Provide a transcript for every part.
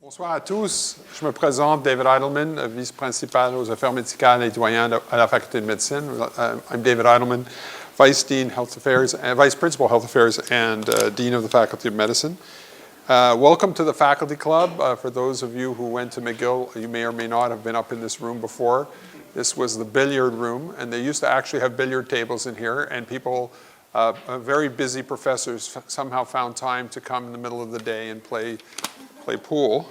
Bonsoir à tous. Je me présente, David Eidelman, vice-principal aux affaires médicales et doyen à la faculté de médecine. I'm David Eidelman, vice principal health affairs and dean of the faculty of medicine. Welcome to the faculty club. For those of you who went to McGill, you may or may not have been up in this room before. This was the billiard room, and they used to actually have billiard tables in here, and people, very busy professors somehow found time to come in the middle of the day and play pool.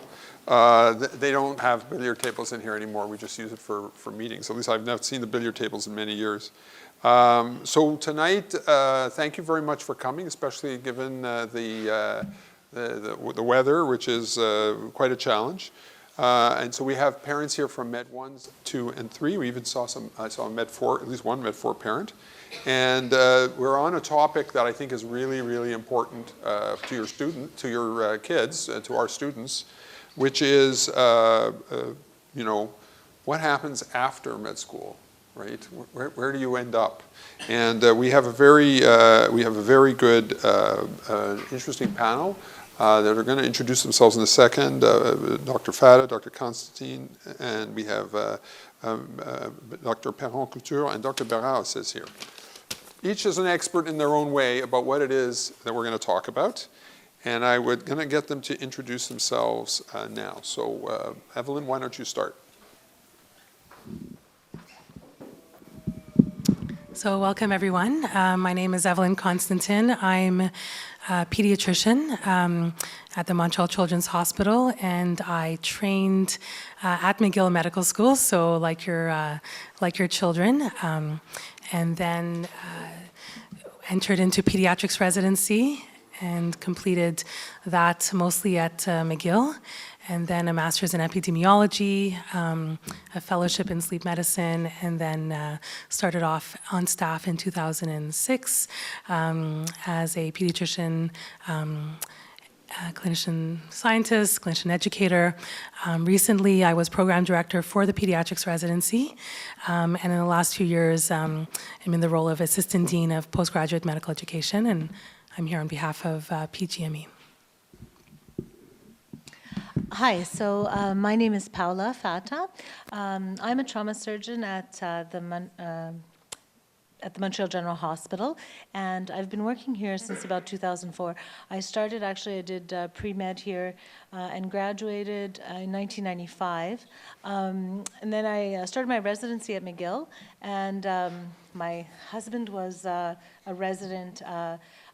They don't have billiard tables in here anymore. We just use it for meetings. At least I've never seen the billiard tables in many years. So tonight, thank you very much for coming, especially given the weather, which is quite a challenge. And so we have parents here from Med 1, 2, and 3. We even saw I saw Med 4, at least one Med 4 parent. And we're on a topic that I think is really, really important to your kids, to our students, which is, what happens after med school, right? Where do you end up? And we have a very good, interesting panel that are going to introduce themselves in a second. Dr. Fata, Dr. Constantine, and we have Dr. Perron-Couture and Dr. Barras is here. Each is an expert in their own way about what it is that we're going to talk about. And I'm going to get them to introduce themselves now. So Evelyn, why don't you start? So welcome, everyone. My name is Evelyn Constantine. I'm a pediatrician at the Montreal Children's Hospital, and I trained at McGill Medical School, so like your children, and then entered into pediatrics residency and completed that mostly at McGill, and then a master's in epidemiology, a fellowship in sleep medicine, and then started off on staff in 2006 as a pediatrician, clinician scientist, clinician educator. Recently, I was program director for the pediatrics residency, and in the last few years, I'm in the role of assistant dean of postgraduate medical education, and I'm here on behalf of PGME. Hi, so my name is Paula Fata. I'm a trauma surgeon at the Montreal General Hospital, and I've been working here since about 2004. I did pre-med here and graduated in 1995. And then I started my residency at McGill, and my husband was a resident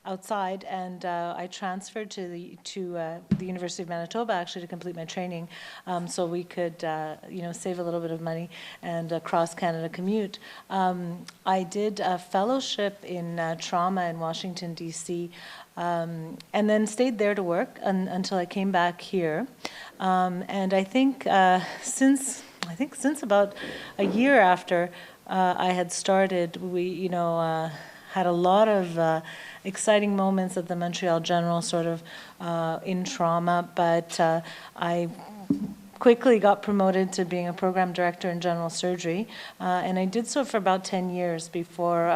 outside, and I transferred to the University of Manitoba actually to complete my training, so we could save a little bit of money and cross Canada commute. I did a fellowship in trauma in Washington D.C. And then stayed there to work until I came back here, and I think since about a year after I had started, we had a lot of exciting moments at the Montreal General, sort of in trauma, but I quickly got promoted to being a program director in general surgery, and I did so for about 10 years before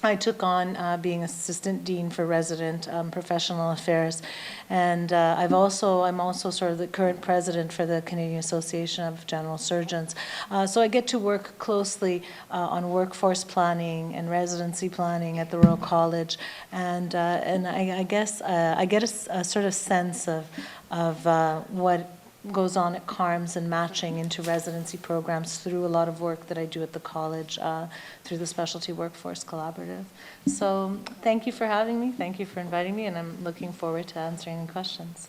I took on being assistant dean for resident professional affairs, and I'm also sort of the current president for the Canadian Association of General Surgeons. So I get to work closely on workforce planning and residency planning at the Royal College, and I guess I get a sort of sense of what goes on at CARMS and matching into residency programs through a lot of work that I do at the college through the Specialty Workforce Collaborative. So thank you for having me, thank you for inviting me, and I'm looking forward to answering any questions.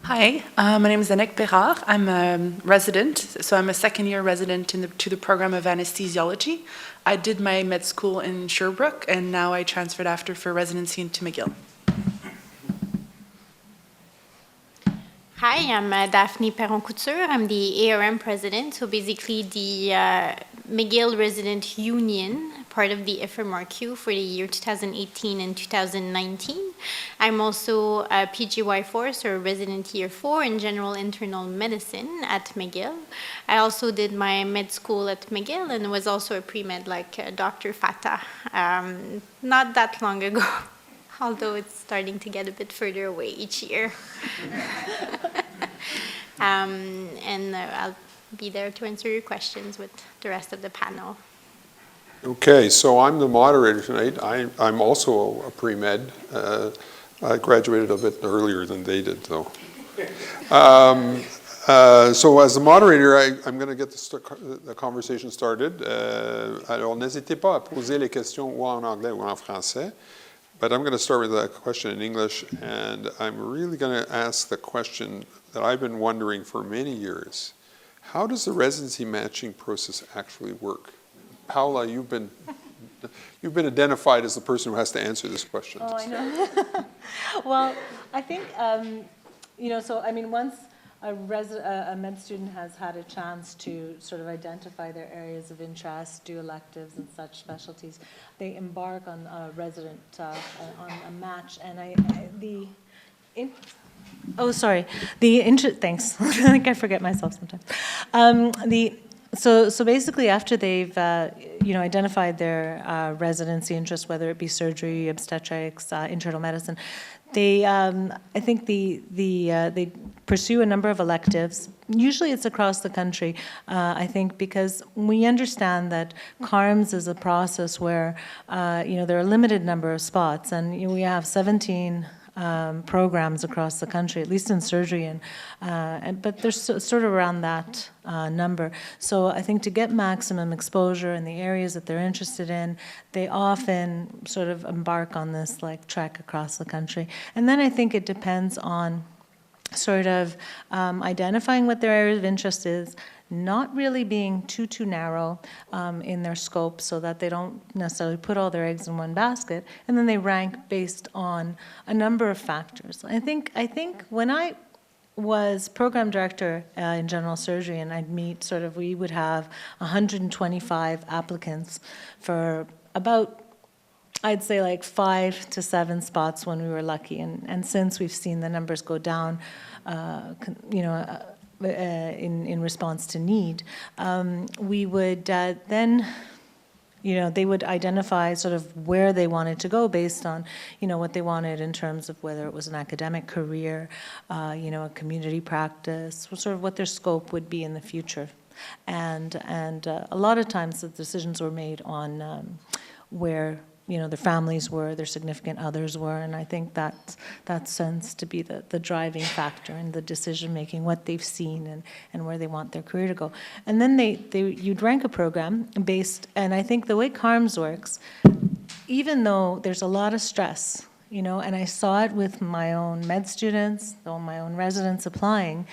Hi, my name is Annette Bérard. I'm a resident, so I'm a second-year resident to the program of anesthesiology. I did my med school in Sherbrooke, and now I transferred after for residency into McGill. Hi, I'm Daphne Perron-Couture. I'm the ARM president, so basically the McGill Resident Union, part of the FMRQ for the year 2018 and 2019. I'm also a PGY4, so resident year 4 in general internal medicine at McGill. I also did my med school at McGill and was also a pre-med like Dr. Fata not that long ago. although it's starting to get a bit further away each year. I'll be there to answer your questions with the rest of the panel. Okay, so I'm the moderator tonight. I'm also a pre-med. I graduated a bit earlier than they did, though. So as the moderator, I'm going to get the conversation started. Alors, n'hésitez pas à poser les questions ou en anglais ou en français. But I'm going to start with a question in English, and I'm really going to ask the question that I've been wondering for many years. How does the residency matching process actually work? Paula, you've been identified as the person who has to answer this question. Oh, I know. Well, I think, so I mean, once a med student has had a chance to sort of identify their areas of interest, do electives and such specialties, they embark on a resident, on a match, and thanks. I think I forget myself sometimes. So basically, after they've identified their residency interest, whether it be surgery, obstetrics, internal medicine, they I think they pursue a number of electives. Usually, it's across the country. I think because we understand that CARMS is a process where there are a limited number of spots, and we have 17. Programs across the country, at least in surgery, but there's sort of around that number. So I think to get maximum exposure in the areas that they're interested in, they often sort of embark on this like trek across the country. And then I think it depends on sort of identifying what their area of interest is, not really being too narrow in their scope so that they don't necessarily put all their eggs in one basket, and then they rank based on a number of factors. I think when I was program director in general surgery, and I'd meet we would have 125 applicants for about, I'd say like 5 to 7 spots when we were lucky, and since we've seen the numbers go down, in response to need, we would then, they would identify sort of where they wanted to go based on, what they wanted in terms of whether it was an academic career, a community practice, sort of what their scope would be in the future. And a lot of times the decisions were made on where their families were, their significant others were, and I think that tends to be the driving factor in the decision making, what they've seen and where they want their career to go. And then you'd rank a program based, and I think the way CARMS works, even though there's a lot of stress, and I saw it with my own med students, my own residents applying,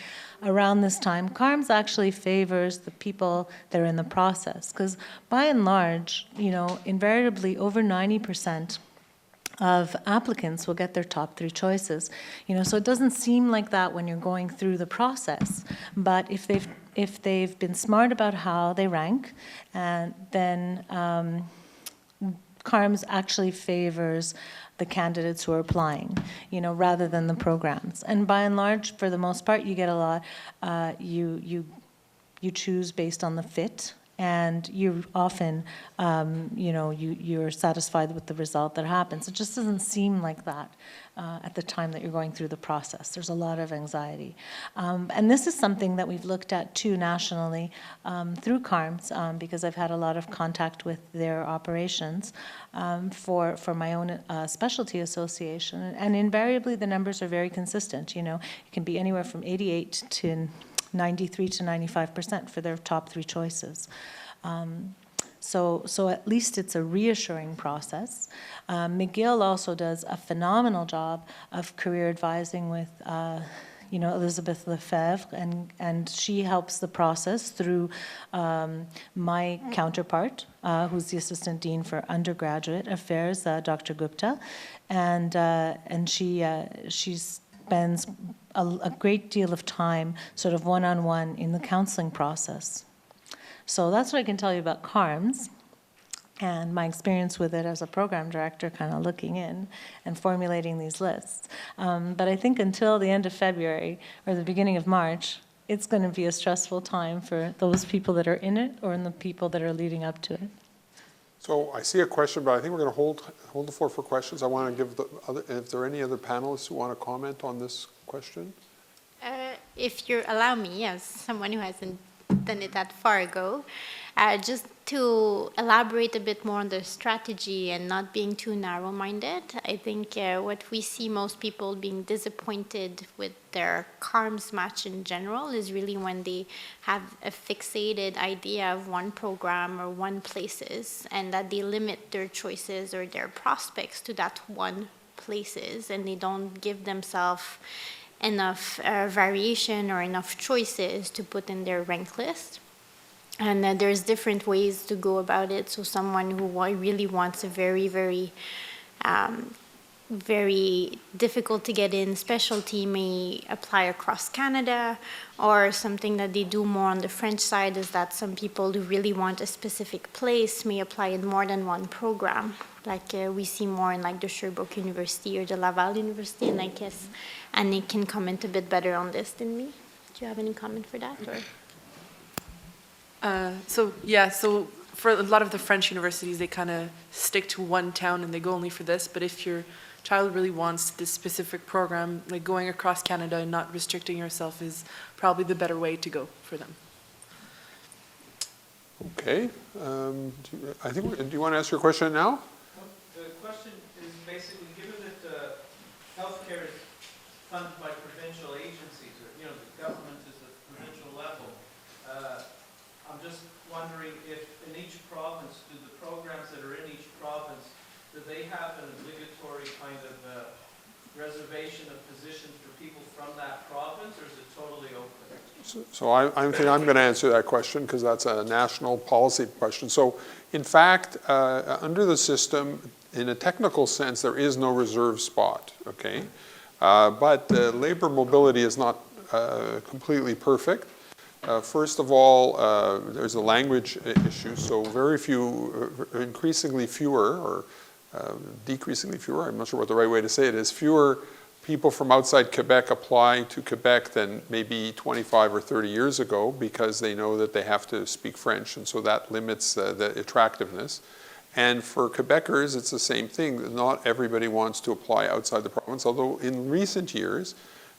around this time, CARMS actually favors the people that are in the process, because by and large, invariably over 90% of applicants will get their top 3 choices. So it doesn't seem like that when you're going through the process, but if they've been smart about how they rank, and then CARMS actually favors the candidates who are applying, rather than the programs. And by and large, for the most part, you get a lot. You choose based on the fit, and you often, you're satisfied with the result that happens. It just doesn't seem like that at the time that you're going through the process. There's a lot of anxiety. And this is something that we've looked at too nationally through CARMS, because I've had a lot of contact with their operations for my own specialty association. And invariably, the numbers are very consistent. It can be anywhere from 88 to 93 to 95% for their top 3 choices. So at least it's a reassuring process. McGill also does a phenomenal job of career advising with Elizabeth Lefebvre, and she helps the process through my counterpart, who's the Assistant Dean for Undergraduate Affairs, Dr. Gupta, and she spends a great deal of time sort of one-on-one in the counseling process. So that's what I can tell you about CARMS and my experience with it as a program director, kind of looking in and formulating these lists. But I think until the end of February or the beginning of March, it's going to be a stressful time for those people that are in it or in the people that are leading up to it. So I see a question, but I think we're going to hold the floor for questions. I want to give the other, if there are any other panelists who want to comment on this question. If you allow me, as someone who hasn't done it that far ago, just to elaborate a bit more on the strategy and not being too narrow-minded, I think what we see most people being disappointed with their CARMS match in general is really when they have a fixated idea of one program or one places, and that they limit their choices or their prospects to that one places, and they don't give themselves enough variation or enough choices to put in their rank list. And there's different ways to go about it. So someone who really wants a very, very, very difficult to get in specialty may apply across Canada, or something that they do more on the French side is that some people who really want a specific place may apply in more than one program. Like we see more in like the Sherbrooke University or the Laval University, and I guess Annick can comment a bit better on this than me. Do you have any comment for that? Or? So for a lot of the French universities, they kind of stick to one town and they go only for this. But if your child really wants this specific program, like going across Canada and not restricting yourself is probably the better way to go for them. Okay. Do you want to ask your question now? The question is basically, given that healthcare is funded by provincial agencies, or the government is at provincial level, I'm just wondering if in each province, do the programs that are in each province, do they have an obligatory kind of reservation of positions for people from that province, or is it totally open? So I think I'm going to answer that question because that's a national policy question. So in fact, under the system, in a technical sense, there is no reserve spot, okay? But labor mobility is not completely perfect. First of all, there's a language issue, so very few, increasingly fewer, or decreasingly fewer, I'm not sure what the right way to say it is, fewer people from outside Quebec apply to Quebec than maybe 25 or 30 years ago because they know that they have to speak French, and so that limits the attractiveness. And for Quebecers, it's the same thing. Not everybody wants to apply outside the province, although in recent years,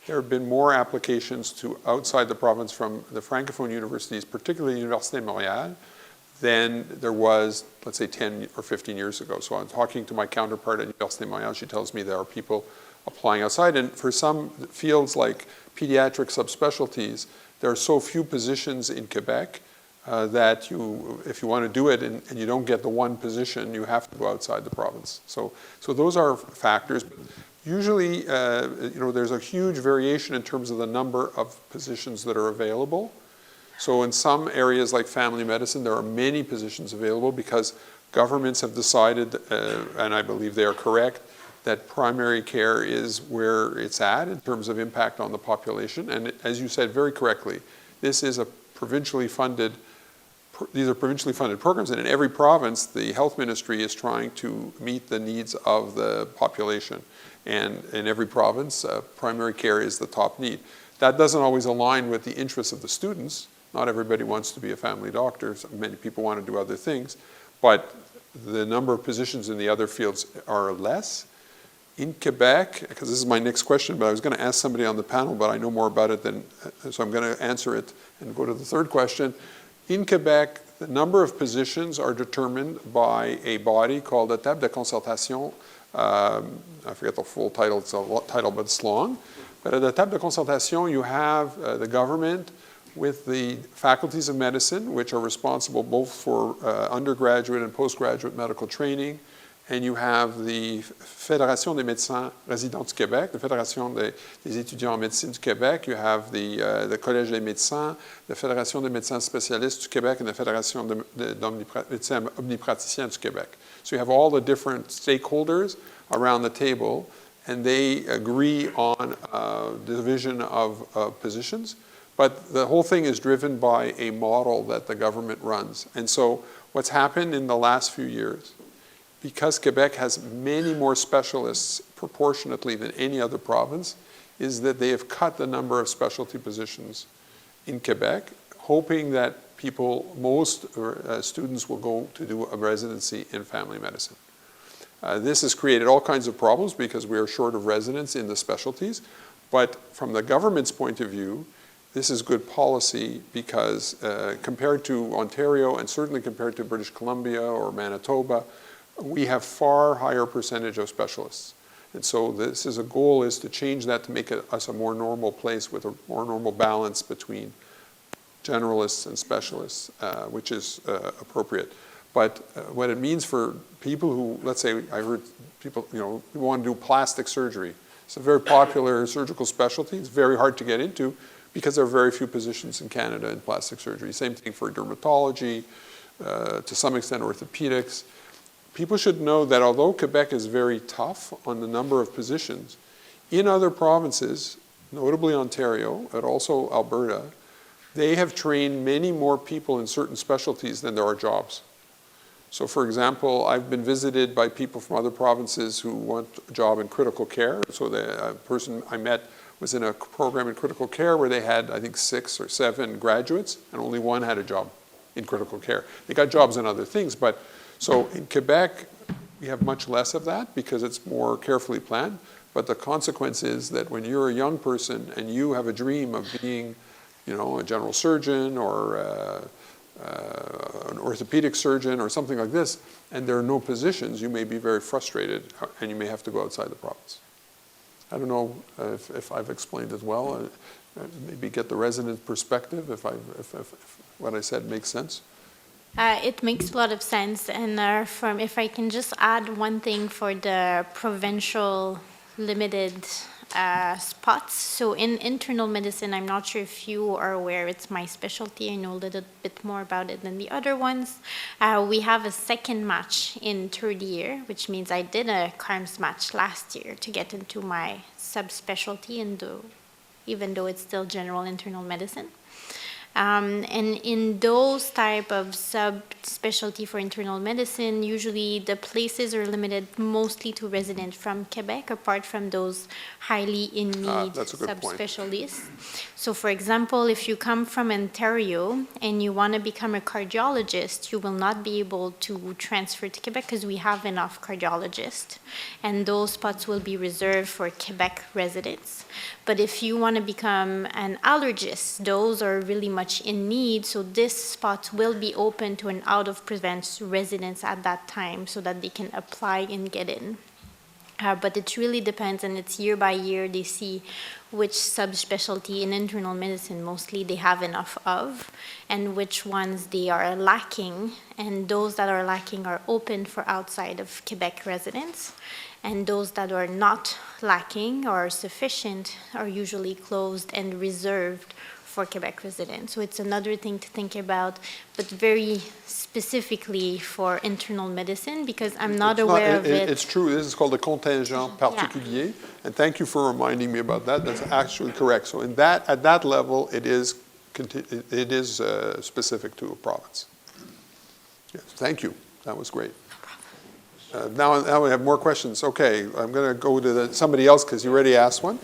there have been more applications to outside the province from the Francophone universities, particularly Université de Montréal, than there was, let's say, 10 or 15 years ago. So I'm talking to my counterpart at Université de Montréal. She tells me there are people applying outside. And for some fields like pediatric subspecialties, there are so few positions in Quebec that if you want to do it and you don't get the one position, you have to go outside the province. So those are factors. Usually, there's a huge variation in terms of the number of positions that are available. So in some areas like family medicine, there are many positions available because governments have decided, and I believe they are correct, that primary care is where it's at in terms of impact on the population. And as you said very correctly, this is a provincially funded, these are provincially funded programs, and in every province, the health ministry is trying to meet the needs of the population. And in every province, primary care is the top need. That doesn't always align with the interests of the students. Not everybody wants to be a family doctor. Many people want to do other things. But the number of positions in the other fields are less. In Quebec, because this is my next question, but I was going to ask somebody on the panel, but I know more about it than, so I'm going to answer it and go to the third question. In Quebec, the number of positions are determined by a body called the Table de Concertation. I forget the full title, it's a title, but it's long. But at the Table de Concertation, you have the government with the faculties of medicine, which are responsible both for undergraduate and postgraduate medical training. And you have the Fédération des médecins résidents du Québec, the Fédération des étudiants en médecine du Québec. You have the Collège des médecins, the Fédération des médecins spécialistes du Québec, and the Fédération des médecins omnipraticiens du Québec. So you have all the different stakeholders around the table, and they agree on the division of positions. But the whole thing is driven by a model that the government runs. And so what's happened in the last few years, because Quebec has many more specialists proportionately than any other province, is that they have cut the number of specialty positions in Quebec, hoping that most students will go to do a residency in family medicine. This has created all kinds of problems because we are short of residents in the specialties, but from the government's point of view, this is good policy because compared to Ontario and certainly compared to British Columbia or Manitoba, we have far higher percentage of specialists. And so this is a goal is to change that to make us a more normal place with a more normal balance between generalists and specialists, which is appropriate. But what it means for people who, let's say, I heard people, people want to do plastic surgery. It's a very popular surgical specialty. It's very hard to get into because there are very few positions in Canada in plastic surgery. Same thing for dermatology, to some extent orthopedics. People should know that although Quebec is very tough on the number of positions, in other provinces, notably Ontario, but also Alberta, they have trained many more people in certain specialties than there are jobs. So for example, I've been visited by people from other provinces who want a job in critical care. So the person I met was in a program in critical care where they had, I think, 6 or 7 graduates, and only one had a job in critical care. They got jobs in other things, but so in Quebec, we have much less of that because it's more carefully planned. But the consequence is that when you're a young person and you have a dream of being, a general surgeon or an orthopedic surgeon or something like this, and there are no positions, you may be very frustrated and you may have to go outside the province. I don't know if I've explained it well. Maybe get the resident perspective if what I said makes sense. It makes a lot of sense, and if I can just add one thing for the provincial limited spots. So in internal medicine, I'm not sure if you are aware, it's my specialty. I know a little bit more about it than the other ones. We have a second match in third year, which means I did a CARMS match last year to get into my subspecialty, even though it's still general internal medicine. And in those type of subspecialty for internal medicine, usually the places are limited mostly to residents from Quebec, apart from those highly in need subspecialists. So for example, if you come from Ontario and you want to become a cardiologist, you will not be able to transfer to Quebec because we have enough cardiologists, and those spots will be reserved for Quebec residents. But if you want to become an allergist, those are really much in need, so this spot will be open to an out-of-province residents at that time so that they can apply and get in. But it really depends, and it's year by year they see which subspecialty in internal medicine mostly they have enough of, and which ones they are lacking, and those that are lacking are open for outside of Quebec residents, and those that are not lacking or sufficient are usually closed and reserved for Quebec residents. So it's another thing to think about, but very specifically for internal medicine, because I'm not aware of it. It's true. This is called a contingent particulier, and thank you for reminding me about that. That's actually correct. So at that level, it is specific to a province. Yes, thank you. That was great. Now we have more questions. Okay, I'm going to go to somebody else because you already asked one.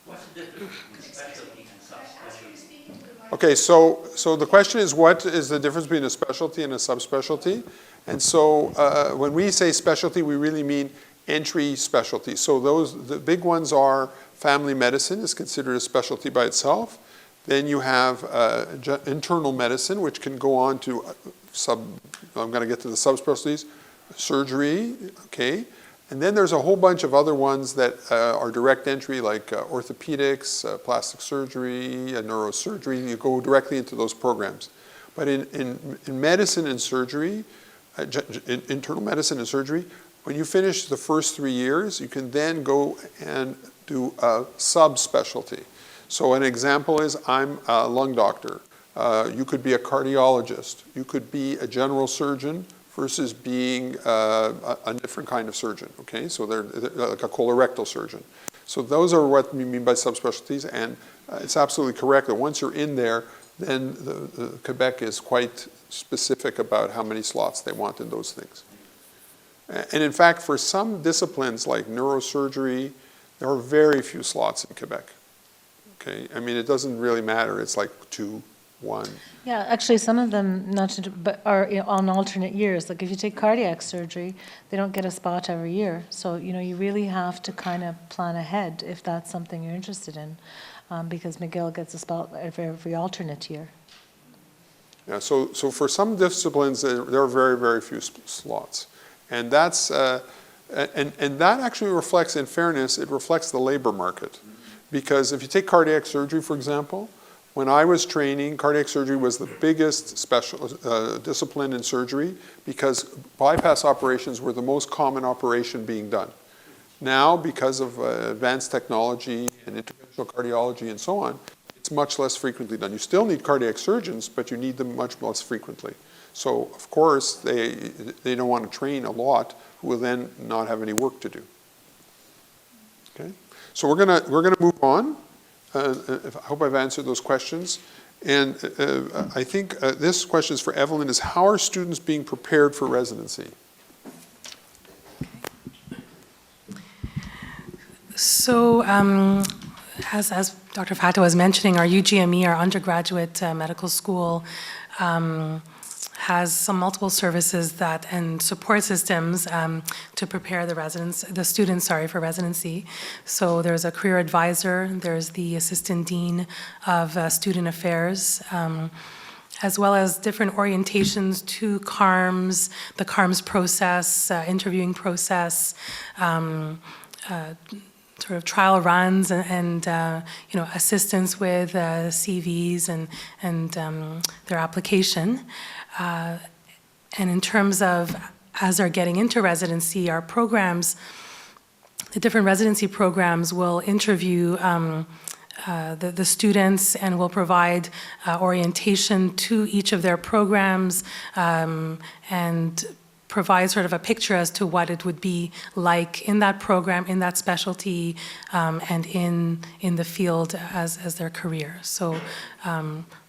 What's the difference between specialty and subspecialty? Okay, so the question is, what is the difference between a specialty and a subspecialty? And so when we say specialty, we really mean entry specialty. So the big ones are family medicine is considered a specialty by itself. Then you have internal medicine, which can go on to I'm going to get to the subspecialties, surgery, okay. And then there's a whole bunch of other ones that are direct entry, like orthopedics, plastic surgery, neurosurgery. You go directly into those programs. But in medicine and surgery, in internal medicine and surgery, when you finish the first 3 years, you can then go and do a subspecialty. So an example is I'm a lung doctor. You could be a cardiologist. You could be a general surgeon versus being a different kind of surgeon, okay? So they're like a colorectal surgeon. So those are what we mean by subspecialties, and it's absolutely correct that once you're in there, then the Quebec is quite specific about how many slots they want in those things. And in fact, for some disciplines like neurosurgery, there are very few slots in Quebec, okay? I mean, it doesn't really matter. It's like 2, one. Yeah, actually, some of them not to, but are on alternate years. Like if you take cardiac surgery, they don't get a spot every year. So, you really have to kind of plan ahead if that's something you're interested in, because McGill gets a spot every alternate year. Yeah, so for some disciplines, there are very, very few slots. And that's, and that actually reflects, in fairness, it reflects the labor market. Because if you take cardiac surgery, for example, when I was training, cardiac surgery was the biggest special discipline in surgery because bypass operations were the most common operation being done. Now, because of advanced technology and interventional cardiology and so on, it's much less frequently done. You still need cardiac surgeons, but you need them much less frequently. So, of course, they don't want to train a lot who will then not have any work to do. Okay? So we're gonna move on. I hope I've answered those questions. And I think this question is for Evelyn, is how are students being prepared for residency? So as Dr. Fato was mentioning, our UGME, our undergraduate medical school, has some multiple services and support systems to prepare the students for residency. So there's a career advisor, there's the assistant dean of student affairs, as well as different orientations to CARMS, the CARMS process, interviewing process, sort of trial runs and assistance with CVs and their application. And in terms of as they're getting into residency, our programs, the different residency programs will interview the students and will provide orientation to each of their programs and provide sort of a picture as to what it would be like in that program, in that specialty, and in the field as their career. So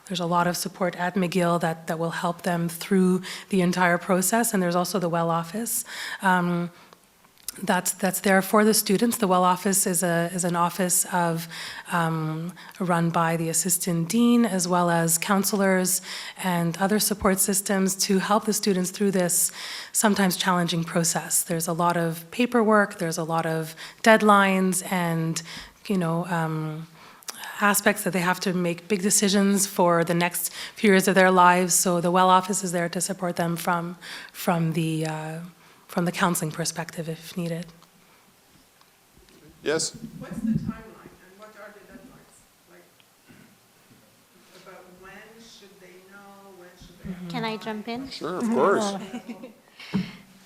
there's a lot of support at McGill that will help them through the entire process, and there's also the Well Office. That's there for the students. The Well Office is an office run by the assistant dean as well as counselors and other support systems to help the students through this sometimes challenging process. There's a lot of paperwork, there's a lot of deadlines and aspects that they have to make big decisions for the next few years of their lives. So the Well Office is there to support them from the counseling perspective if needed. Yes? What's the timeline and what are the deadlines? Like, about when should they know, when should they have? Can I jump in? Sure, of course.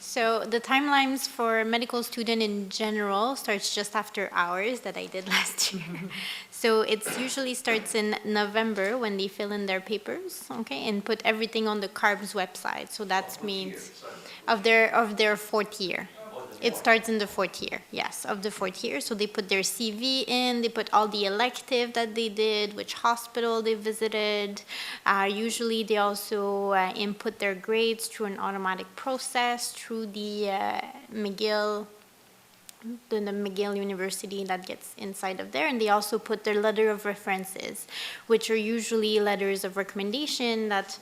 So the timelines for medical student in general starts just after ours that I did last year. So it usually starts in November when they fill in their papers, okay, and put everything on the CARBS website. So that means of their fourth year. It starts in the fourth year, yes, of the fourth year. So they put their CV in, they put all the elective that they did, which hospital they visited. Usually they also input their grades through an automatic process through the McGill University that gets inside of there, and they also put their letter of references, which are usually letters of recommendation that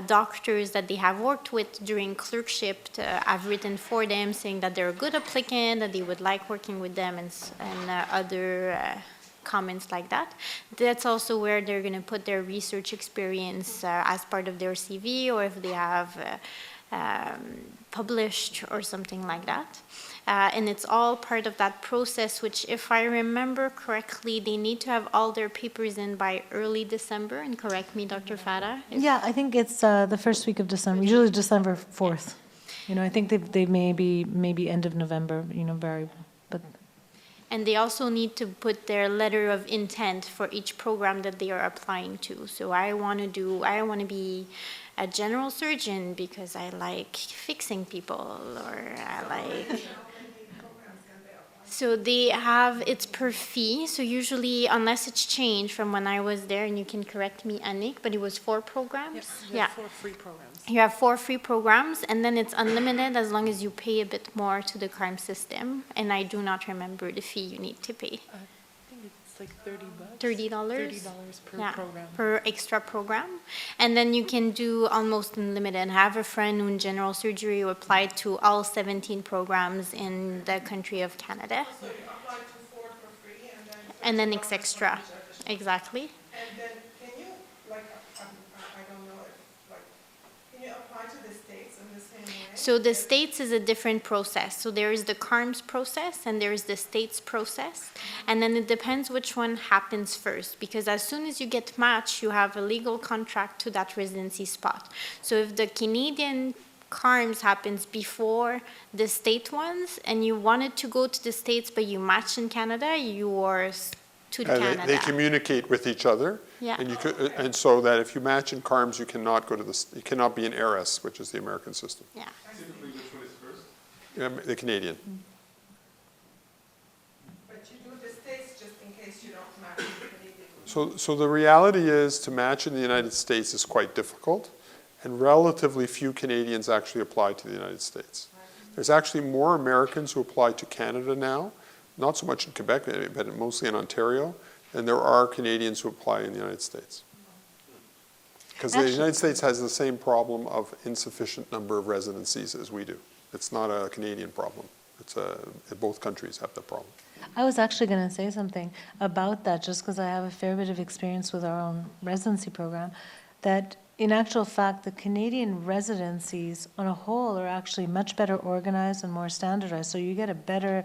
doctors that they have worked with during clerkship have written for them, saying that they're a good applicant, that they would like working with them, and other comments like that. That's also where they're going to put their research experience as part of their CV, or if they have published or something like that. And it's all part of that process, which, if I remember correctly, they need to have all their papers in by early December. And correct me, Dr. Fada. Yeah, I think it's the first week of December, usually December 4th. I think they may be maybe end of November, but. And they also need to put their letter of intent for each program that they are applying to. So I want to be a general surgeon because I like fixing people, or I like. So they have, it's per fee. So usually, unless it's changed from when I was there, and you can correct me, Annick, but it was 4 programs? Yeah, 4 free programs. You have 4 free programs, and then it's unlimited as long as you pay a bit more to the CARM system. And I do not remember the fee you need to pay. I think it's It's like $30. $30. $30 per Yeah, program. per extra program. And then you can do almost unlimited. I have a friend who in general surgery who applied to all 17 programs in the country of Canada. So you apply to 4 for free And then $30 it's for extra. each additional. Exactly. And then can you, like, I don't know if, like, can you apply to the States in the same way? So the States is a different process. So there is the CARMS process and there is the States process. And then it depends which one happens first, because as soon as you get matched, you have a legal contract to that residency spot. So if the Canadian CARMS happens before the state ones and you wanted to go to the States but you match in Canada, you are to Canada. They communicate with each other. Yeah. And you could, and so that if you match in CARMS, you cannot go to you cannot be an ARS, which is the American system. Yeah. Typically, which one is first? The Canadian. But you do the States just in case you don't match the Canadian. So the reality is to match in the United States is quite difficult, and relatively few Canadians actually apply to the United States. There's actually more Americans who apply to Canada now, not so much in Quebec, but mostly in Ontario, than there are Canadians who apply in the United States. Because the United States has the same problem of insufficient number of residencies as we do. It's not a Canadian problem. Both countries have that problem. I was actually going to say something about that, just because I have a fair bit of experience with our own residency program, that in actual fact, the Canadian residencies on a whole are actually much better organized and more standardized. So you get a better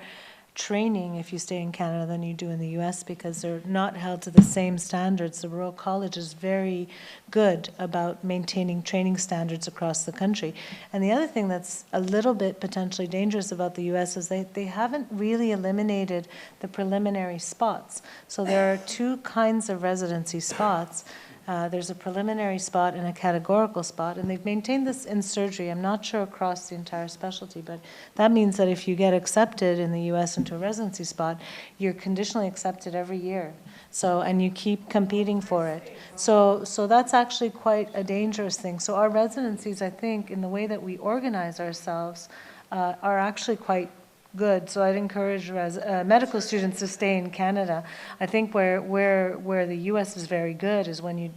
training if you stay in Canada than you do in the US, because they're not held to the same standards. The Royal College is very good about maintaining training standards across the country. And the other thing that's a little bit potentially dangerous about the US is they haven't really eliminated the preliminary spots. So there are two kinds of residency spots. There's a preliminary spot and a categorical spot, and they've maintained this in surgery. I'm not sure across the entire specialty, but that means that if you get accepted in the U.S. into a residency spot, you're conditionally accepted every year. So, and you keep competing for it. So that's actually quite a dangerous thing. So our residencies, I think, in the way that we organize ourselves, are actually quite good. So I'd encourage medical students to stay in Canada. I think where the U.S. is very good is when you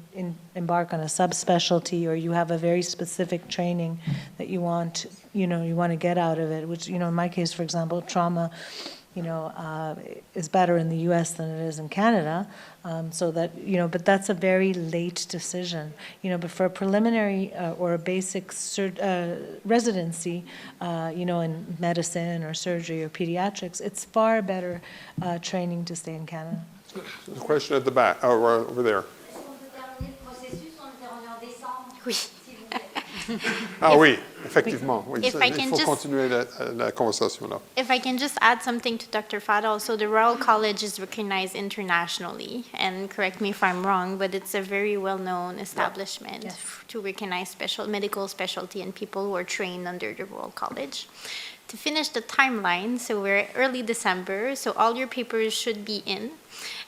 embark on a subspecialty or you have a very specific training that you want to get out of it, which, in my case, for example, trauma, is better in the U.S. than it is in Canada. So that, but that's a very late decision. But for a preliminary or a basic residency, in medicine or surgery or pediatrics, it's far better training to stay in Canada. The question at the back, over there. Oui. Ah oui, effectivement. Oui, If I il can faut just- continuer la conversation là. If I can just add something to Dr. Fada, also the Royal College is recognized internationally, and correct me if I'm wrong, but it's a very well-known establishment Yes. to recognize medical specialty and people who are trained under the Royal College. To finish the timeline, so we're early December, so all your papers should be in.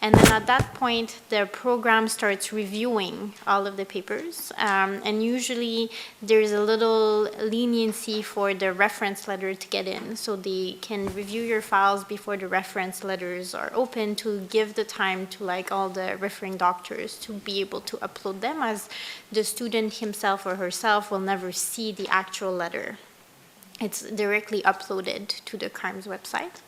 And then at that point, the program starts reviewing all of the papers. And usually there's a little leniency for the reference letter to get in. So they can review your files before the reference letters are open to give the time to all the referring doctors to be able to upload them, as the student himself or herself will never see the actual letter. It's directly uploaded to the CARMS website.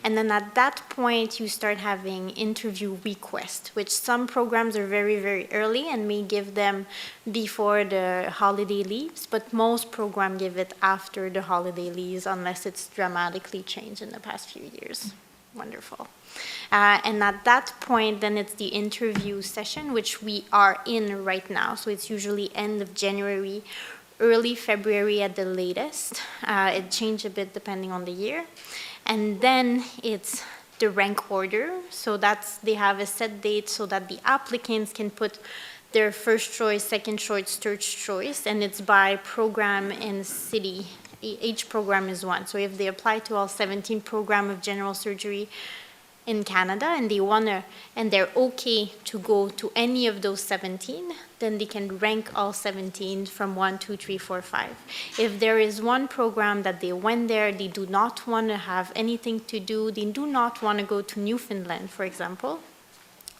And then at that point, you start having interview requests, which some programs are very, very early and may give them before the holiday leaves, but most programs give it after the holiday leaves, unless it's dramatically changed in the past few years. Wonderful. And at that point, then it's the interview session, which we are in right now. So it's usually end of January, early February at the latest. It changed a bit depending on the year. And then it's the rank order. So they have a set date so that the applicants can put their first choice, second choice, third choice, and it's by program and city. Each program is one. So if they apply to all 17 programs of general surgery in Canada and they're okay to go to any of those 17, then they can rank all 17 from 1, 2, 3, 4, 5. If there is one program that they went there, they do not want to have anything to do, they do not want to go to Newfoundland, for example,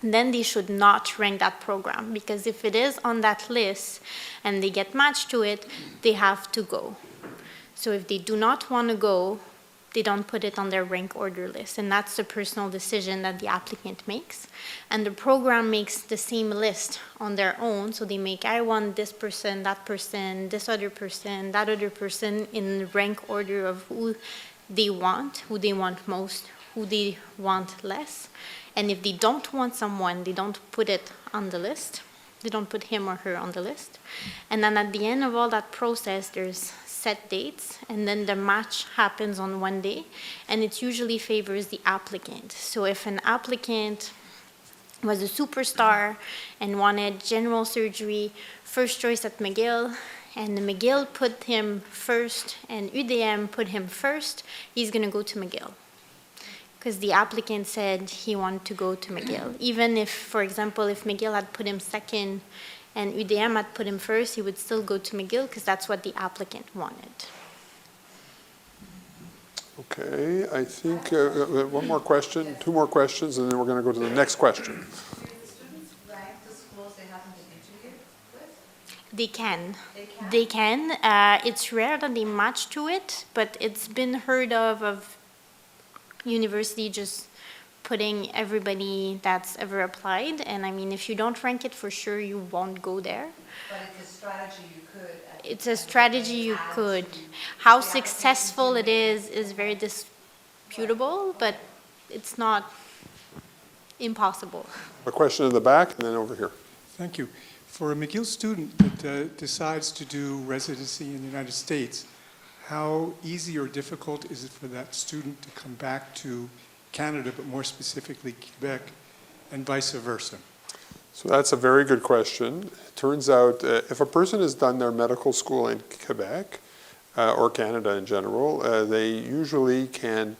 then they should not rank that program, because if it is on that list and they get matched to it, they have to go. So if they do not want to go, they don't put it on their rank order list, and that's the personal decision that the applicant makes. And the program makes the same list on their own, so they make, I want this person, this other person, that other person, in rank order of who they want most, who they want less. And if they don't want someone, they don't put it on the list. They don't put him or her on the list. And then at the end of all that process, there's set dates, and then the match happens on one day, and it usually favors the applicant. So if an applicant was a superstar and wanted general surgery, first choice at McGill, and McGill put him first and UDM put him first, he's going to go to McGill, because the applicant said he wanted to go to McGill. Even if, for example, if McGill had put him second and UDM had put him first, he would still go to McGill because that's what the applicant wanted. Okay, I think one more question, two more questions, and then we're going to go to the next question. Do the students rank the schools they haven't been interviewed with? They can. They can? They can. It's rare that they match to it, but it's been heard of university just putting everybody that's ever applied. And I mean, if you don't rank it, for sure you won't go there. But it's a strategy you could. It's a strategy you could. How successful it is very disputable, but it's not impossible. A question in the back, and then over here. Thank you. For a McGill student that decides to do residency in the United States, how easy or difficult is it for that student to come back to Canada, but more specifically Quebec, and vice versa? So that's a very good question. It turns out if a person has done their medical school in Quebec, or Canada in general, they usually can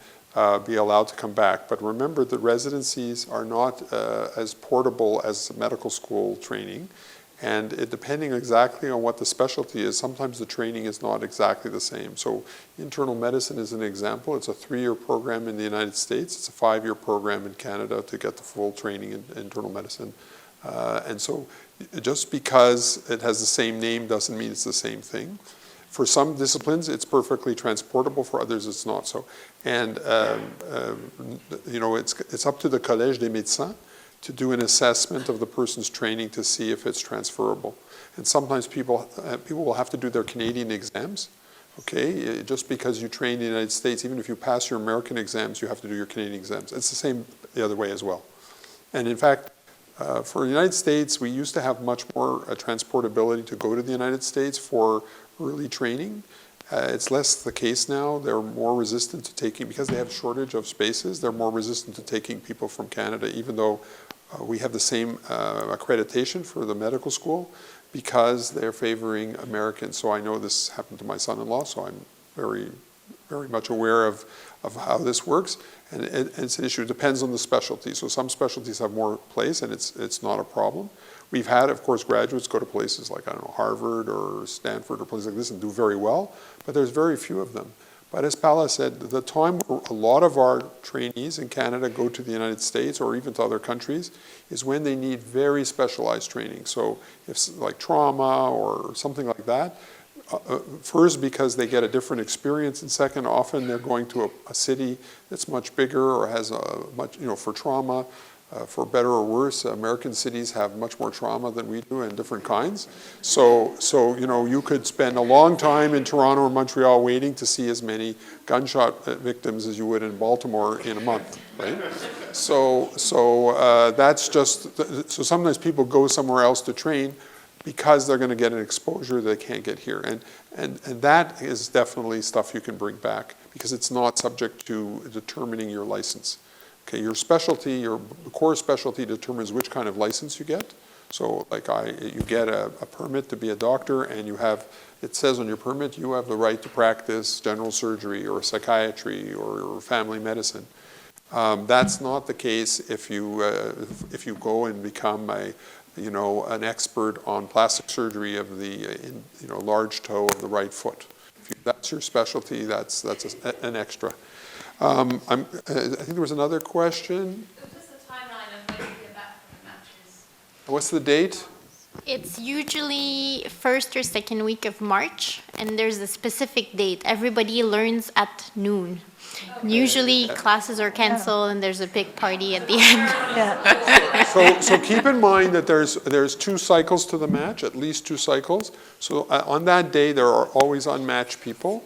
be allowed to come back. But remember that residencies are not as portable as medical school training. And depending exactly on what the specialty is, sometimes the training is not exactly the same. So internal medicine is an example. It's a 3-year program in the United States. It's a 5-year program in Canada to get the full training in internal medicine. And so just because it has the same name doesn't mean it's the same thing. For some disciplines, it's perfectly transportable. For others, it's not so. And you know, it's up to the Collège des Médecins to do an assessment of the person's training to see if it's transferable. And sometimes people will have to do their Canadian exams. Okay, just because you train in the United States, even if you pass your American exams, you have to do your Canadian exams. It's the same the other way as well. And in fact, for the United States, we used to have much more transportability to go to the United States for early training. It's less the case now. They're more resistant to taking, because they have a shortage of spaces, they're more resistant to taking people from Canada, even though we have the same accreditation for the medical school, because they're favoring Americans. So I know this happened to my son-in-law, so I'm very, very much aware of how this works. And it's an issue. It depends on the specialty. So some specialties have more place, and it's not a problem. We've had, of course, graduates go to places like, I don't know, Harvard or Stanford or places like this and do very well, but there's very few of them. But as Paula said, the time where a lot of our trainees in Canada go to the United States or even to other countries is when they need very specialized training. So if like trauma or something like that, first because they get a different experience, and second, often they're going to a city that's much bigger or has a much, you know, for trauma, for better or worse, American cities have much more trauma than we do, and different kinds. So you know, you could spend a long time in Toronto or Montreal waiting to see as many gunshot victims as you would in Baltimore in a month, right? So that's just, so sometimes people go somewhere else to train because they're going to get an exposure they can't get here. And that is definitely stuff you can bring back, because it's not subject to determining your license. Okay, your specialty, your core specialty determines which kind of license you get. So like you get a permit to be a doctor, and you have, it says on your permit, you have the right to practice general surgery or psychiatry or family medicine. That's not the case if you go and become an expert on plastic surgery of the large toe of the right foot. If that's your specialty, that's an extra. I think there was another question. Just a timeline of when you get back from What's the date? It's usually first or second week of March, and there's a specific date. Everybody learns at noon. Usually classes are canceled and there's a big party at the end. Yeah. So keep in mind that there's 2 cycles to the match, at least 2 cycles. So on that day, there are always unmatched people.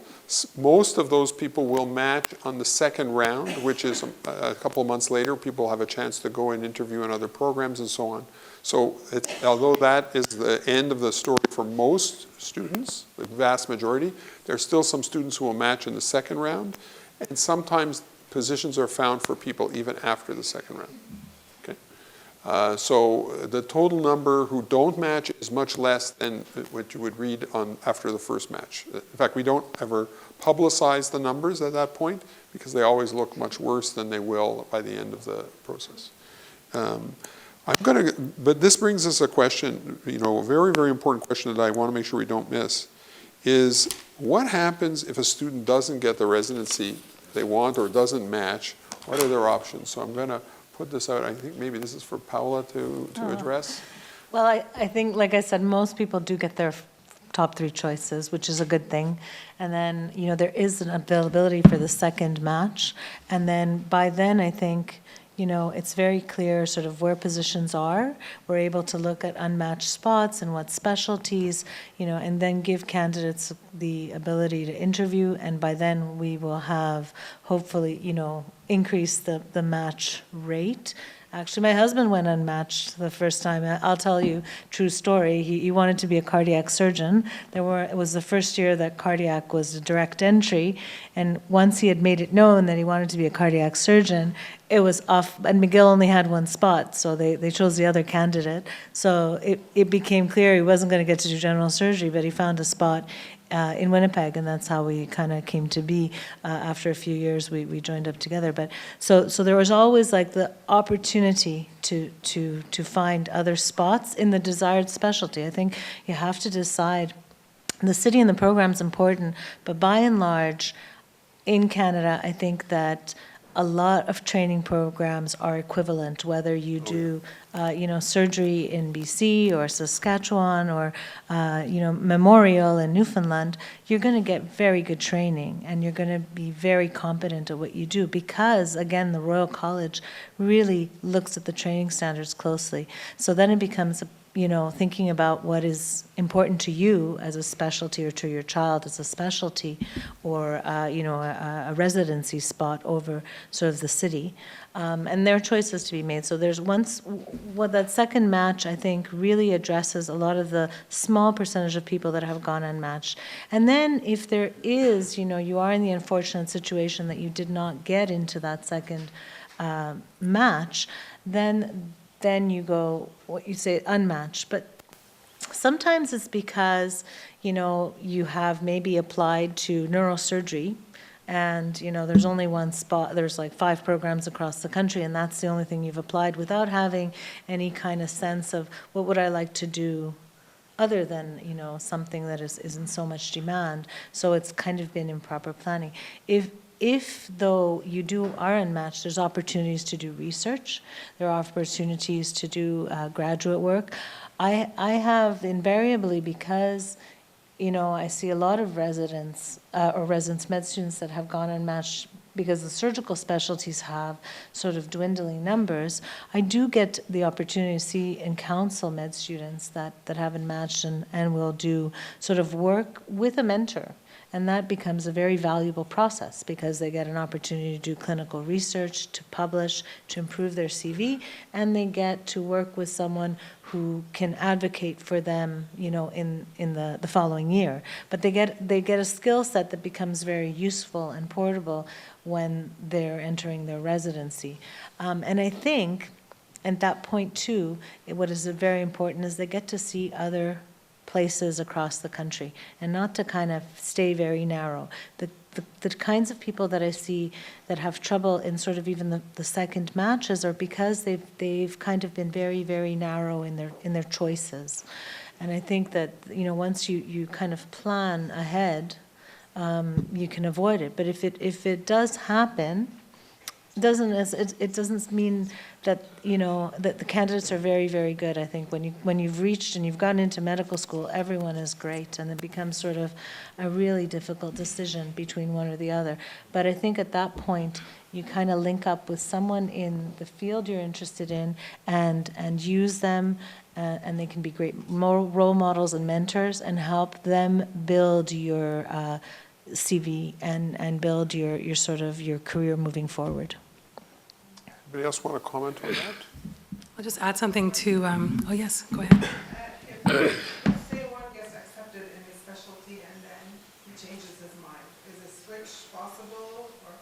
Most of those people will match on the second round, which is a couple of months later. People have a chance to go and interview in other programs and so on. So although that is the end of the story for most students, the vast majority, there's still some students who will match in the second round. And sometimes positions are found for people even after the second round. Okay? So the total number who don't match is much less than what you would read on after the first match. In fact, we don't ever publicize the numbers at that point because they always look much worse than they will by the end of the process. But this brings us a question, a very, very important question that I want to make sure we don't miss, is what happens if a student doesn't get the residency they want or doesn't match? What are their options? So I'm going to put this out. I think maybe this is for Paula to address. Well, I think, like I said, most people do get their top 3 choices, which is a good thing. And then, there is an availability for the second match. And then by then, I think, it's very clear sort of where positions are. We're able to look at unmatched spots and what specialties, and then give candidates the ability to interview. And by then we will have hopefully, increase the match rate. Actually, my husband went unmatched the first time. I'll tell you, true story. He wanted to be a cardiac surgeon. It was the first year that cardiac was a direct entry, and once he had made it known that he wanted to be a cardiac surgeon, it was off. And McGill only had 1 spot, so they chose the other candidate. So it became clear he wasn't going to get to do general surgery, but he found a spot in Winnipeg, and that's how we kind of came to be. After a few years, we joined up together. But so there was always like the opportunity to find other spots in the desired specialty. I think you have to decide. The city and the program's important, but by and large, in Canada, I think that a lot of training programs are equivalent, whether you do, surgery in BC or Saskatchewan or, Memorial in Newfoundland. You're going to get very good training and you're going to be very competent at what you do because, again, the Royal College really looks at the training standards closely. So then it becomes thinking about what is important to you as a specialty or to your child as a specialty or, a residency spot over sort of the city. And there are choices to be made. So there's that second match, I think, really addresses a lot of the small percentage of people that have gone unmatched. And then if there is, you are in the unfortunate situation that you did not get into that second match, then you go, what you say, unmatched. But sometimes it's because, you have maybe applied to neurosurgery and, there's only 1 spot, there's like 5 programs across the country and that's the only thing you've applied without having any kind of sense of what would I like to do other than, something that is in so much demand. So it's kind of been improper planning. If though you are unmatched, there's opportunities to do research. There are opportunities to do graduate work. I have invariably, because I see a lot of residents or residence med students that have gone unmatched because the surgical specialties have sort of dwindling numbers. I do get the opportunity to see and counsel med students that haven't matched and will do sort of work with a mentor. And that becomes a very valuable process because they get an opportunity to do clinical research, to publish, to improve their CV, and they get to work with someone who can advocate for them, in the following year. But they get a skill set that becomes very useful and portable when they're entering their residency. And I think at that point too, what is very important is they get to see other places across the country and not to kind of stay very narrow. The kinds of people that I see that have trouble in sort of even the second matches are because they've kind of been very, very narrow in their choices. And I think that, once you kind of plan ahead, you can avoid it. But if it does happen, it doesn't mean that, you know, that the candidates are very, very good. I think when you've reached and you've gotten into medical school, everyone is great, and it becomes sort of a really difficult decision between one or the other. But I think at that point, you kind of link up with someone in the field you're interested in and use them, and they can be great role models and mentors, and help them build your CV and build your sort of your career moving forward. Anybody else want to comment on that? I'll just add something to, oh yes, go ahead. If, say one gets accepted in his specialty and then he changes his mind, is a switch possible or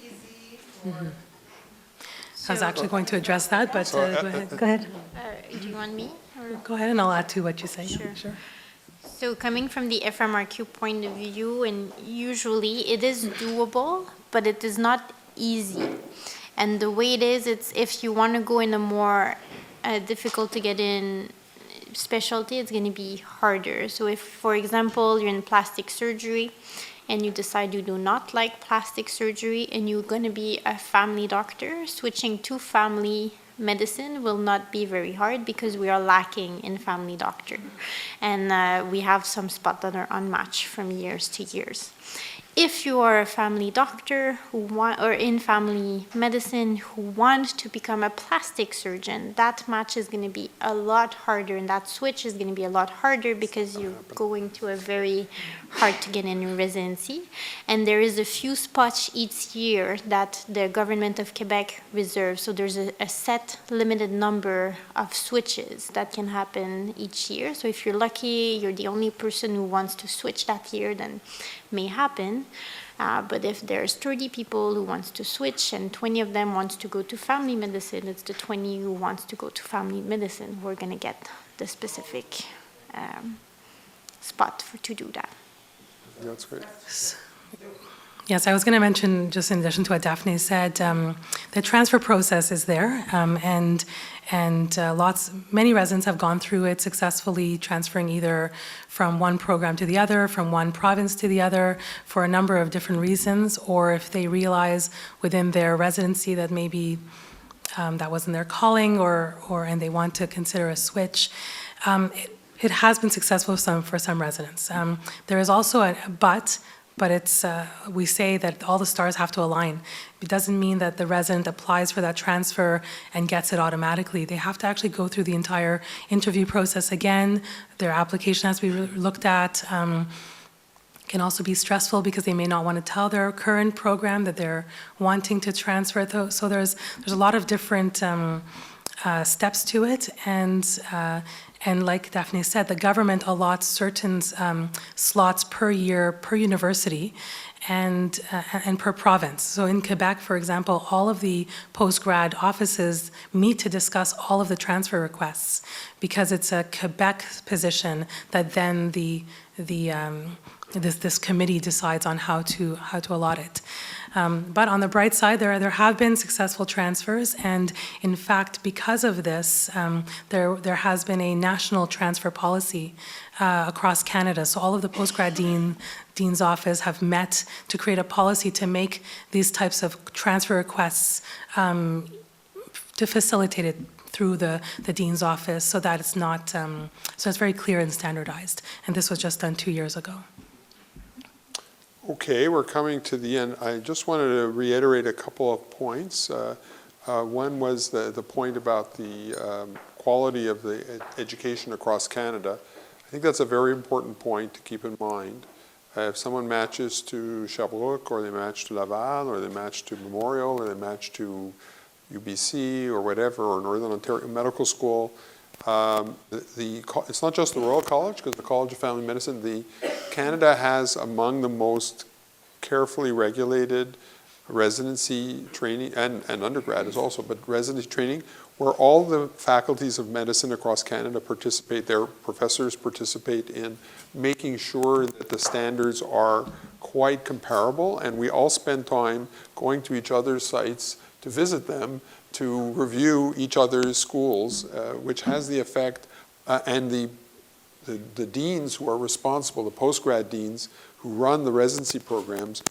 easy or? I was actually going to address that, but go ahead. Go ahead. Do you want me? Or? Go ahead, and I'll add to what you say. Sure. So coming from the FMRQ point of view, and usually it is doable, but it is not easy. And the way it is, it's if you want to go in a more difficult to get in specialty, it's going to be harder. So if, for example, you're in plastic surgery and you decide you do not like plastic surgery and you're going to be a family doctor, switching to family medicine will not be very hard because we are lacking in family doctor. And we have some spots that are unmatched from years to years. If you are a family doctor or in family medicine who want to become a plastic surgeon, that match is going to be a lot harder, and that switch is going to be a lot harder because you're going to a very hard to get in residency. And there is a few spots each year that the government of Quebec reserves. So there's a set limited number of switches that can happen each year. So if you're lucky, you're the only person who wants to switch that year, then may happen. But if there's 30 people who wants to switch and 20 of them wants to go to family medicine, it's the 20 who wants to go to family medicine who are going to get the specific spot to do that. That's great. Yes, I was going to mention, just in addition to what Daphne said, the transfer process is there, and many residents have gone through it successfully, transferring either from one program to the other, from one province to the other, for a number of different reasons, or if they realize within their residency that maybe that wasn't their calling, and they want to consider a switch. It has been successful for some residents. There is also a but it's we say that all the stars have to align. It doesn't mean that the resident applies for that transfer and gets it automatically. They have to actually go through the entire interview process again. Their application has to be looked at. Can also be stressful because they may not want to tell their current program that they're wanting to transfer. So there's a lot of different steps to it, and like Daphne said, the government allots certain slots per year per university and per province. So in Quebec, for example, all of the post-grad offices meet to discuss all of the transfer requests because it's a Quebec position that then this committee decides on how to allot it. But on the bright side, there have been successful transfers, and in fact, because of this, there has been a national transfer policy across Canada. So all of the postgrad dean's office have met to create a policy to make these types of transfer requests to facilitate it through the dean's office, so that it's not so it's very clear and standardized. And this was just done 2 years ago. Okay, we're coming to the end. I just wanted to reiterate a couple of points. One was the point about the quality of the education across Canada. I think that's a very important point to keep in mind. If someone matches to Sherbrooke, or they match to Laval, or they match to Memorial, or they match to UBC, or whatever, or Northern Ontario Medical School, it's not just the Royal College, because the College of Family Medicine, Canada has among the most carefully regulated residency training, and undergrad is also, but residency training, where all the faculties of medicine across Canada participate, their professors participate in making sure that the standards are quite comparable, and we all spend time going to each other's sites to visit them, to review each other's schools, which has the effect, and the deans who are responsible, the postgrad deans who run the residency programs,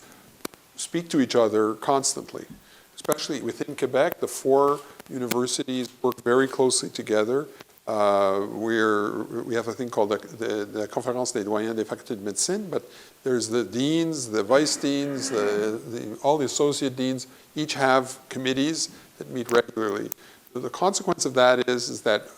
speak to each other constantly. especially within Quebec, the 4 universities work very closely together. We have a thing called the Conférence des Doyens des Facultés de Médecine, but there's the deans, the vice deans, all the associate deans, each have committees that meet regularly. The consequence of that is that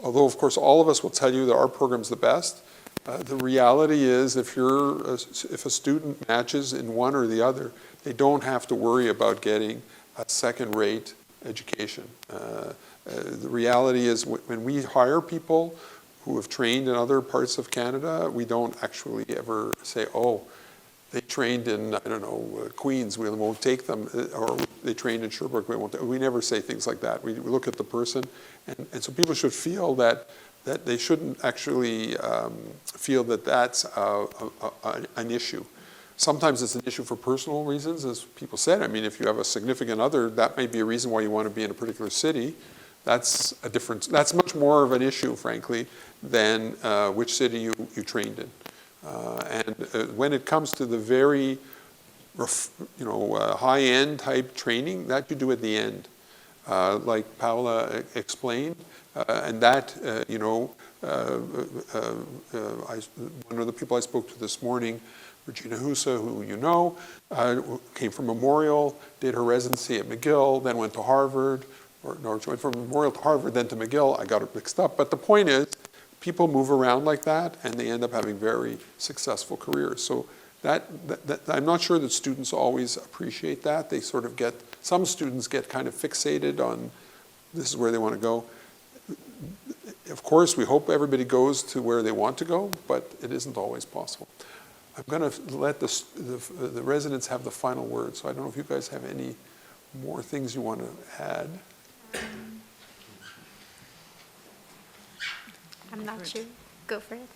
although, of course, all of us will tell you that our program's the best, the reality is if a student matches in one or the other, they don't have to worry about getting a second-rate education. The reality is when we hire people who have trained in other parts of Canada, we don't actually ever say, oh, they trained in, I don't know, Queens, we won't take them, or they trained in Sherbrooke, we won't. We never say things like that. We look at the person, and so people should feel that they shouldn't actually feel that that's an issue. Sometimes it's an issue for personal reasons, as people said. I mean, if you have a significant other, that may be a reason why you want to be in a particular city. That's much more of an issue, frankly, than which city you trained in. When it comes to the very, high-end type training, that you do at the end, like Paula explained, and that, one of the people I spoke to this morning, Regina Husa, who you know, came from Memorial, did her residency at McGill, then went to Harvard, she went from Memorial to Harvard, then to McGill. I got it mixed up. But the point is, people move around like that, and they end up having very successful careers. So that I'm not sure that students always appreciate that. They sort of some students get kind of fixated on this is where they want to go. Of course, we hope everybody goes to where they want to go, but it isn't always possible. I'm going to let the residents have the final word, so I don't know if you guys have any more things you want to add. I'm not sure. Go for it.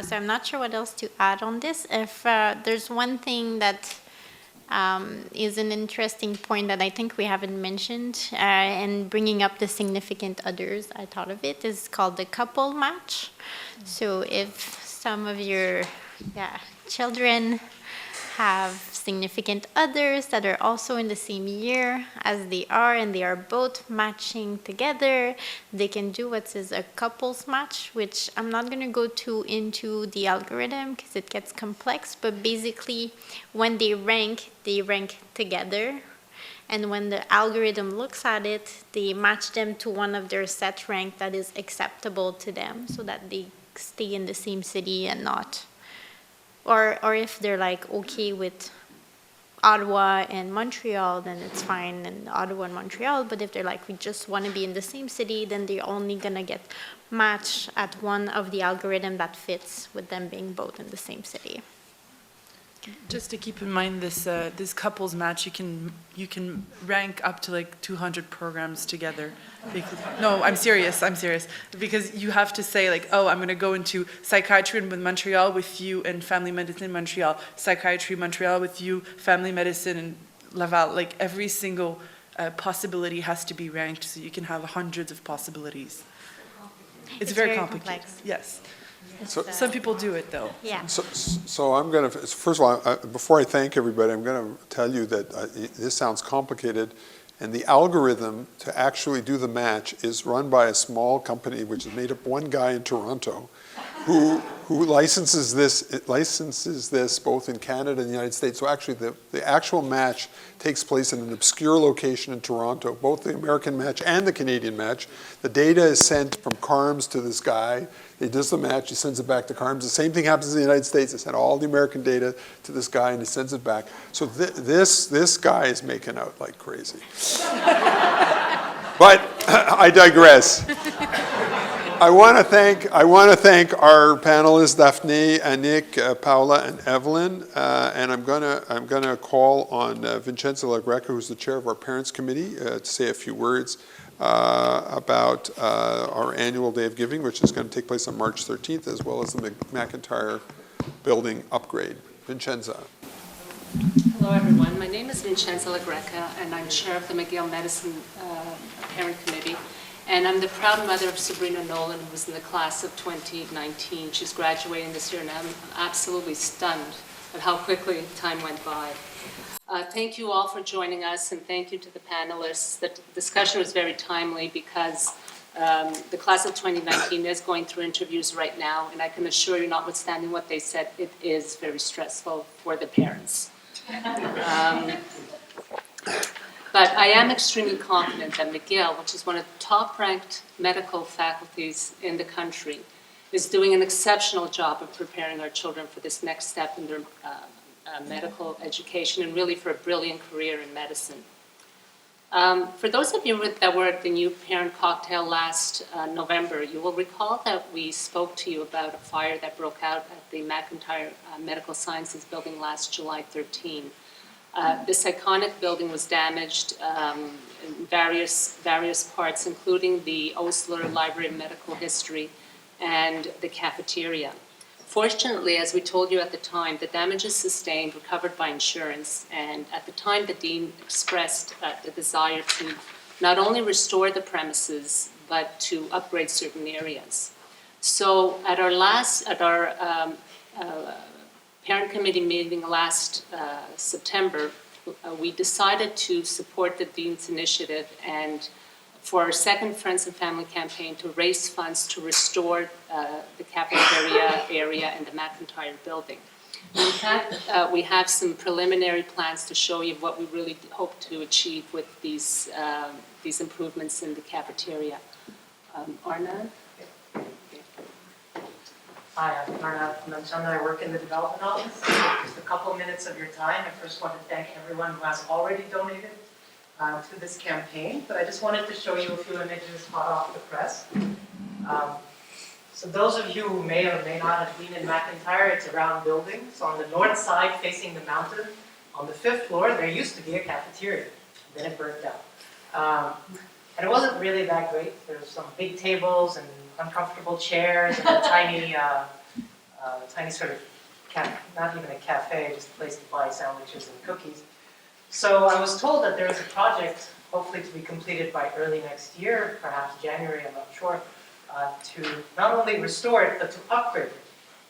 So I'm not sure what else to add on this. If there's one thing that is an interesting point that I think we haven't mentioned, and bringing up the significant others, I thought of it, is called the couple match. So if some of your children have significant others that are also in the same year as they are, and they are both matching together, they can do what is a couples match, which I'm not going to go too into the algorithm because it gets complex, but basically when they rank together, and when the algorithm looks at it, they match them to one of their set rank that is acceptable to them, so that they stay in the same city and not, or if they're like okay with Ottawa and Montreal, then it's fine in Ottawa and Montreal. But if they're like, we just want to be in the same city, then they're only going to get matched at one of the algorithm that fits with them being both in the same city. Just to keep in mind, this couples match, you can rank up to like 200 programs together. No, I'm serious. Because you have to say like, oh, I'm going to go into psychiatry in Montreal with you and family medicine in Montreal, psychiatry Montreal with you, family medicine in Laval. Like every single possibility has to be ranked, so you can have hundreds of possibilities. It's very complicated. Complex. Yes. Some people do it though. Yeah. So I'm going to, first of all, before I thank everybody, I'm going to tell you that this sounds complicated, and the algorithm to actually do the match is run by a small company which is made up one guy in Toronto who licenses this both in Canada and the United States. So actually the actual match takes place in an obscure location in Toronto, both the American match and the Canadian match. The data is sent from CARMS to this guy. He does the match, he sends it back to CARMS. The same thing happens in the United States. They send all the American data to this guy and he sends it back. So this guy is making out like crazy. But I digress. I want to thank our panelists, Daphne, Annick, Paula, and Evelyn. And I'm gonna call on Vincenza La Greca, who's the chair of our Parents Committee, to say a few words about our annual Day of Giving, which is going to take place on March 13th, as well as the McIntyre building upgrade. Vincenza. Hello, everyone. My name is Vincenza La Greca, and I'm chair of the McGill Medicine Parent Committee. And I'm the proud mother of Sabrina Nolan, who was in the class of 2019. She's graduating this year, and I'm absolutely stunned of how quickly time went by. Thank you all for joining us, and thank you to the panelists. The discussion was very timely because the class of 2019 is going through interviews right now, and I can assure you, notwithstanding what they said, it is very stressful for the parents. But I am extremely confident that McGill, which is one of the top-ranked medical faculties in the country, is doing an exceptional job of preparing our children for this next step in their medical education and really for a brilliant career in medicine. For those of you that were at the new parent cocktail last November, you will recall that we spoke to you about a fire that broke out at the McIntyre Medical Sciences building last July 13. This iconic building was damaged in various parts, including the Osler Library of Medical History and the cafeteria. Fortunately, as we told you at the time, the damages sustained were covered by insurance, and at the time the dean expressed the desire to not only restore the premises, but to upgrade certain areas. So at our parent committee meeting last September, we decided to support the dean's initiative and for our second Friends and Family campaign to raise funds to restore the cafeteria area and the McIntyre building. In fact, we have some preliminary plans to show you what we really hope to achieve with these improvements in the cafeteria. Arnav? Hi, I'm Arnav Manchanda. I work in the development office. Just a couple of minutes of your time. I first want to thank everyone who has already donated to this campaign, but I just wanted to show you a few images hot off the press. So those of you who may or may not have been in McIntyre, it's a round building. So on the north side facing the mountain, on the 5th floor, there used to be a cafeteria. Then it burnt down. And it wasn't really that great. There's some big tables and uncomfortable chairs and a tiny sort of, not even a cafe, just a place to buy sandwiches and cookies. So I was told that there is a project, hopefully to be completed by early next year, perhaps January, I'm not sure, to not only restore it, but to upgrade it.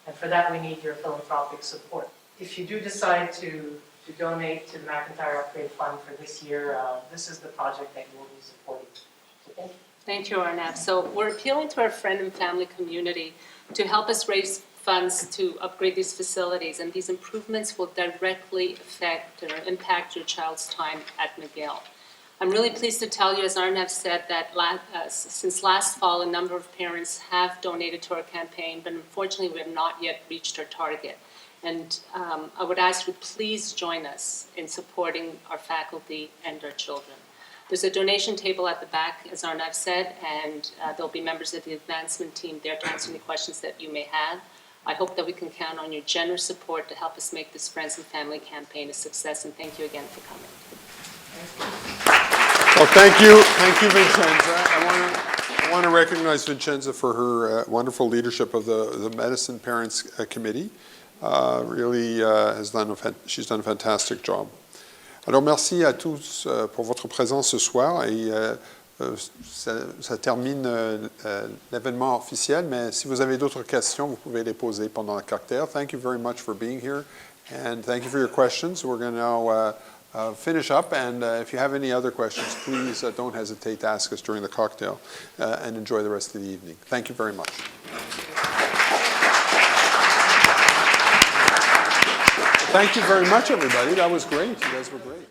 And for that, we need your philanthropic support. If you do decide to donate to the McIntyre Upgrade Fund for this year, this is the project that you will be supporting. So thank you. Thank you, Arnav. So we're appealing to our friend and family community to help us raise funds to upgrade these facilities, and these improvements will directly affect or impact your child's time at McGill. I'm really pleased to tell you, as Arnav said, that since last fall, a number of parents have donated to our campaign, but unfortunately we have not yet reached our target. And I would ask you, please join us in supporting our faculty and our children. There's a donation table at the back, as Arnav said, and there'll be members of the advancement team there to answer any questions that you may have. I hope that we can count on your generous support to help us make this Friends and Family campaign a success, and thank you again for coming. Well, thank you, Vincenza. I want to recognize Vincenza for her wonderful leadership of the Medicine Parents Committee. She's done a fantastic job. Alors, merci à tous pour votre présence ce soir et ça termine l'événement officiel, mais si vous avez d'autres questions, vous pouvez les poser pendant le cocktail. Thank you very much for being here, and thank you for your questions. We're going to now finish up, and if you have any other questions, please don't hesitate to ask us during the cocktail, and enjoy the rest of the evening. Thank you very much. Thank you very much, everybody. That was great. You guys were great.